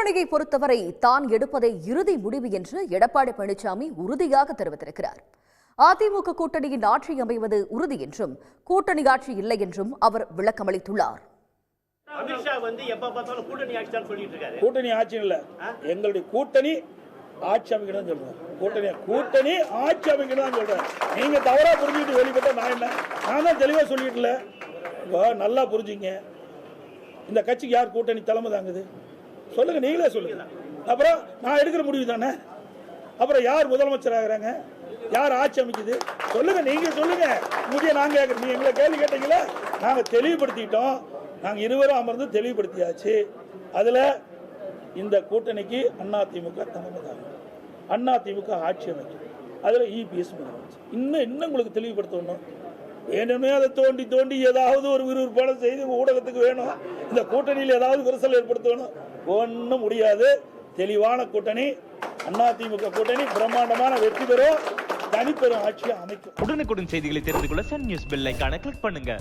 கூட்டணியை பொறுத்தவரை தான் எடுப்பதை இறுதி முடிவு என்று எடப்பாடி பழனிசாமி உறுதியாக தெரிவித்திருக்கிறார். அதிமுக கூட்டணியின் ஆட்சி அமைவது உறுதி என்றும் கூட்டணி ஆட்சி இல்லை என்றும் அவர் விளக்கமளித்துள்ளார். கூட்டணி ஆட்சி இல்ல, எங்களுடைய கூட்டணி ஆட்சி அமைக்கணும் சொல்றேன். கூட்டணி ஆட்சி அமைக்கணும் சொல்றேன். நீங்க தவறா புரிஞ்சுக்கிட்டு வெளிப்பட்ட நான் தான் தெளிவா சொல்லிட்டுல. நல்லா புரிஞ்சுங்க, இந்த கட்சிக்கு யார் கூட்டணி தலைமை தாங்குது சொல்லுங்க, நீங்களே சொல்லுங்க. அப்புறம் நான் எடுக்கிற முடிவு தானே. அப்புறம் யார் முதலமைச்சர் ஆகிறாங்க, யார் ஆட்சி அமைக்குது சொல்லுங்க, நீங்க சொல்லுங்க. முடிய நாங்க கேட்கறோம். நீங்க எங்களை கேள்வி கேட்டீங்களா? நாங்க தெளிவுபடுத்திட்டோம். நாங்க இருவரும் அமர்ந்து தெளிவுபடுத்தியாச்சு. அதுல இந்த கூட்டணிக்கு அதிமுக தலைமை தாங்கும், அதிமுக ஆட்சி அமைக்கும். அதுல இபிஎஸ் முதலமைச்சர். இன்னும் உங்களுக்கு தெளிவுபடுத்தணும். வேணுமே அதை தோண்டி தோண்டி ஏதாவது ஒரு விறுவிறுப்பான செய்தி ஊடகத்துக்கு வேணும். இந்த கூட்டணியில் ஏதாவது விரிசல் ஏற்படுத்தணும். ஒன்றும் முடியாது. தெளிவான கூட்டணி, அதிமுக கூட்டணி பிரம்மாண்டமான வெற்றி பெறும், தனிப்பெரும் ஆட்சியை அமைக்கும். உடனுக்குடன் செய்திகளை தெரிந்து கொள்ள சன் நியூஸ் பெல் ஐகானை கிளிக் பண்ணுங்க.